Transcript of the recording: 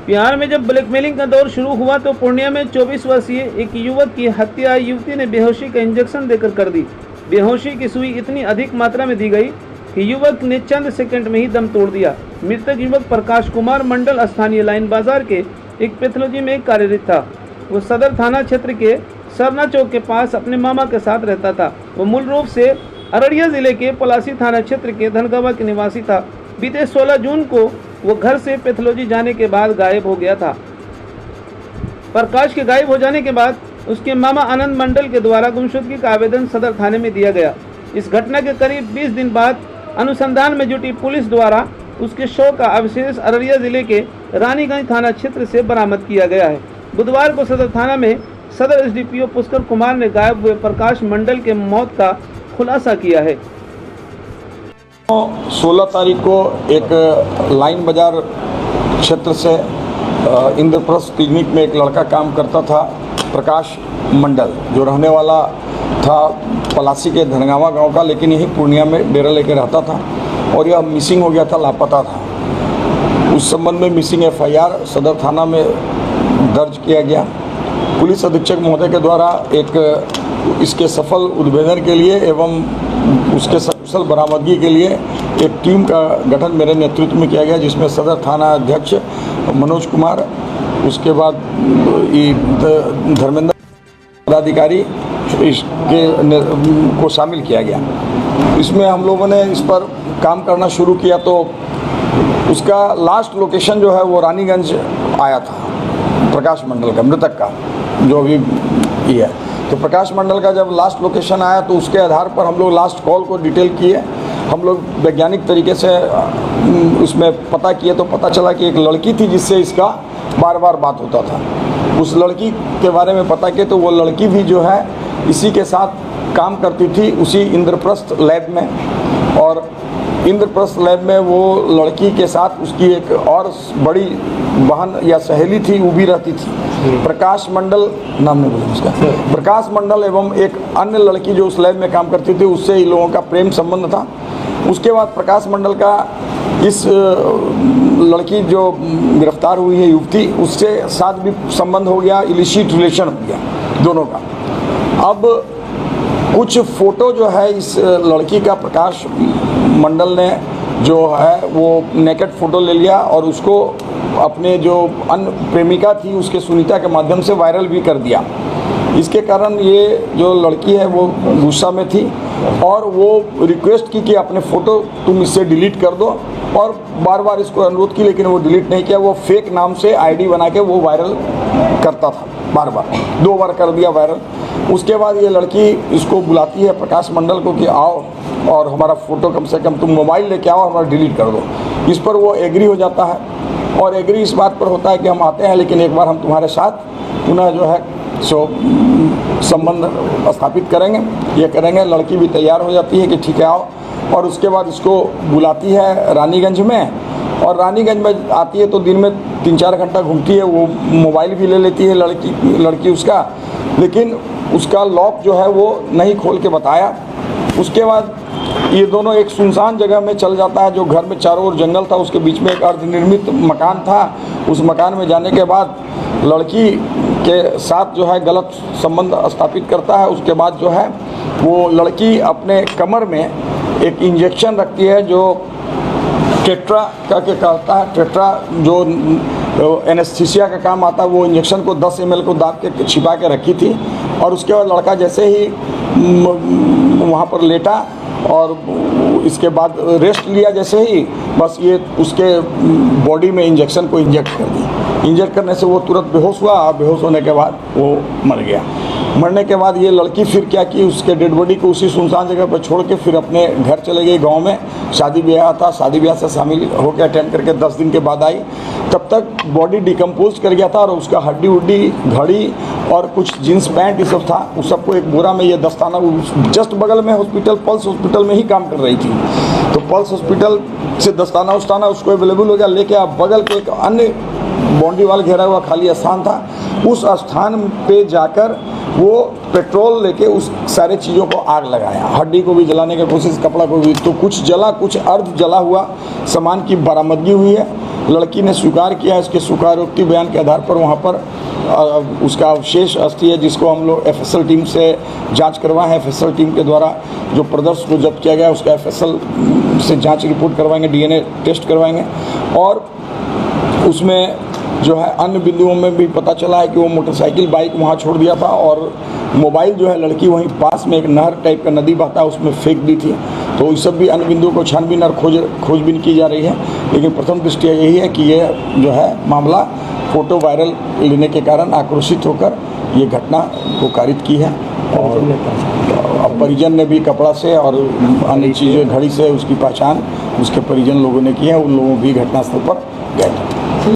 बिहार में जब ब्लैकमेलिंग का दौर शुरू हुआ तो पूर्णिया में 24 वर्षीय एक युवक की हत्या युवती ने बेहोशी का इंजेक्शन देकर कर दी। बेहोशी की सुई इतनी अधिक मात्रा में दी गई कि युवक ने चंद सेकंड में ही दम तोड़ दिया। मृतक युवक प्रकाश कुमार मंडल स्थानीय लाइन बाजार के एक पैथोलॉजी में कार्यरत था। वो सदर थाना क्षेत्र के सरना चौक के पास अपने मामा के साथ रहता था। वो मूल रूप से अररिया जिले के पलासी थाना क्षेत्र के धनगवा के निवासी था। बीते 16 जून को वो घर से पैथोलॉजी जाने के बाद गायब हो गया था। प्रकाश के गायब हो जाने के बाद उसके मामा आनंद मंडल के द्वारा गुमशुदगी का आवेदन सदर थाने में दिया गया। इस घटना के करीब 20 दिन बाद अनुसंधान में जुटी पुलिस द्वारा उसके शव का अवशेष अररिया जिले के रानीगंज थाना क्षेत्र से बरामद किया गया है। बुधवार को सदर थाना में सदर एसडीपीओ पुष्कर कुमार ने गायब हुए प्रकाश मंडल के मौत का खुलासा किया है। 16 तारीख को एक लाइन बाजार क्षेत्र से इंद्रप्रस्थ क्लिनिक में एक लड़का काम करता था, प्रकाश मंडल, जो रहने वाला था पलासी के धनगावा गांव का, लेकिन यही पूर्णिया में डेरा लेकर रहता था और यह मिसिंग हो गया था, लापता था। उस संबंध में मिसिंग एफआईआर सदर थाना में दर्ज किया गया। पुलिस अधीक्षक महोदय के द्वारा इसके सफल उद्भेदन के लिए एवं उसके सकुशल बरामदगी के लिए एक टीम का गठन मेरे नेतृत्व में किया गया, जिसमें सदर थाना अध्यक्ष मनोज कुमार, उसके बाद धर्मेंद्र पदाधिकारी इसके को शामिल किया गया। इसमें हम लोगों ने इस पर काम करना शुरू किया तो उसका लास्ट लोकेशन जो है वो रानीगंज आया था, प्रकाश मंडल का, मृतक का, जो अभी ये है। तो प्रकाश मंडल का जब लास्ट लोकेशन आया तो उसके आधार पर हम लोग लास्ट कॉल को डिटेल किए। हम लोग वैज्ञानिक तरीके से उसमें पता किए तो पता चला कि एक लड़की थी जिससे इसका बार बार बात होता था। उस लड़की के बारे में पता किए तो वो लड़की भी जो है इसी के साथ काम करती थी, उसी इंद्रप्रस्थ लैब में। और इंद्रप्रस्थ लैब में वो लड़की के साथ उसकी एक और बड़ी बहन या सहेली थी, वो भी रहती थी, प्रकाश मंडल नाम नहीं बोला उसका, प्रकाश मंडल एवं एक अन्य लड़की जो उस लैब में काम करती थी, उससे इन लोगों का प्रेम संबंध था। उसके बाद प्रकाश मंडल का इस लड़की जो गिरफ्तार हुई है युवती, उससे साथ भी संबंध हो गया, इलिसिट रिलेशन हो गया दोनों का। अब कुछ फ़ोटो जो है इस लड़की का प्रकाश मंडल ने जो है वो नेकेड फ़ोटो ले लिया और उसको अपने जो अन्य प्रेमिका थी उसके सुनीता के माध्यम से वायरल भी कर दिया। इसके कारण ये जो लड़की है वो गुस्सा में थी और वो रिक्वेस्ट की कि अपने फ़ोटो तुम इससे डिलीट कर दो, और बार बार इसको अनुरोध की, लेकिन वो डिलीट नहीं किया। वो फेक नाम से आईडी बना के वो वायरल करता था, बार बार 2 बार कर दिया वायरल। उसके बाद ये लड़की इसको बुलाती है प्रकाश मंडल को कि आओ और हमारा फ़ोटो कम से कम तुम मोबाइल लेके आओ, हमारा डिलीट कर दो। इस पर वो एग्री हो जाता है और एग्री इस बात पर होता है कि हम आते हैं, लेकिन एक बार हम तुम्हारे साथ पुनः जो है सो संबंध स्थापित करेंगे, ये करेंगे। लड़की भी तैयार हो जाती है कि ठीक है आओ, और उसके बाद इसको बुलाती है रानीगंज में, और रानीगंज में आती है तो दिन में 3-4 घंटा घूमती है। वो मोबाइल भी ले लेती है लड़की उसका, लेकिन उसका लॉक जो है वो नहीं खोल के बताया। उसके बाद ये दोनों एक सुनसान जगह में चल जाता है, जो घर में चारों ओर जंगल था, उसके बीच में एक अर्धनिर्मित मकान था। उस मकान में जाने के बाद लड़की के साथ जो है गलत संबंध स्थापित करता है। उसके बाद जो है वो लड़की अपने कमर में एक इंजेक्शन रखती है जो टेट्रा का के कहता है, टेट्रा जो एनेस्थीसिया का काम आता है। वो इंजेक्शन को 10 ml को दाब के छिपा के रखी थी, और उसके बाद लड़का जैसे ही वहाँ पर लेटा और इसके बाद रेस्ट लिया, जैसे ही बस ये उसके बॉडी में इंजेक्शन को इंजेक्ट कर दी। इंजेक्ट करने से वो तुरंत बेहोश हुआ, और बेहोश होने के बाद वो मर गया। मरने के बाद ये लड़की फिर क्या की, उसके डेड बॉडी को उसी सुनसान जगह पर छोड़ के फिर अपने घर चले गई। गांव में शादी ब्याह था, शादी ब्याह से शामिल होकर अटेंड करके 10 दिन के बाद आई। तब तक बॉडी डिकम्पोज कर गया था और उसका हड्डी उड्डी, घड़ी और कुछ जीन्स पैंट ये सब था, उस सबको एक बोरा में ये दस्ताना, जस्ट बगल में हॉस्पिटल, पल्स हॉस्पिटल में ही काम कर रही थी। तो पल्स हॉस्पिटल से दस्ताना उस्ताना उसको अवेलेबल हो गया। लेके आप बगल के एक अन्य बाउंड्री वाल घेरा हुआ खाली स्थान था, उस स्थान पे जाकर वो पेट्रोल लेके उस सारे चीज़ों को आग लगाया। हड्डी को भी जलाने की कोशिश, कपड़ा को भी, तो कुछ जला, कुछ अर्ध जला हुआ सामान की बरामदगी हुई है। लड़की ने स्वीकार किया। इसके स्वीकारोक्ति बयान के आधार पर वहाँ पर उसका अवशेष अस्थि है, जिसको हम लोग एफएसएल टीम से जांच करवाए हैं। एफएसएल टीम के द्वारा जो प्रदर्श को जब्त किया गया उसका एफएसएल से जांच रिपोर्ट करवाएंगे, डीएनए टेस्ट करवाएंगे। और उसमें जो है अन्य बिंदुओं में भी पता चला है कि वो मोटरसाइकिल बाइक वहाँ छोड़ दिया था और मोबाइल जो है लड़की वहीं पास में एक नहर टाइप का नदी बहता है उसमें फेंक दी थी। तो इस सब भी अन्य बिंदुओं को छानबीन और खोजबीन की जा रही है। लेकिन प्रथम दृष्टया यही है कि ये जो है मामला फोटो वायरल लेने के कारण आक्रोशित होकर ये घटना को कारित की है। और अब परिजन ने भी कपड़ा से और अन्य चीज़ें घड़ी से उसकी पहचान उसके परिजन लोगों ने की है। उन लोगों भी घटनास्थल पर गए थे।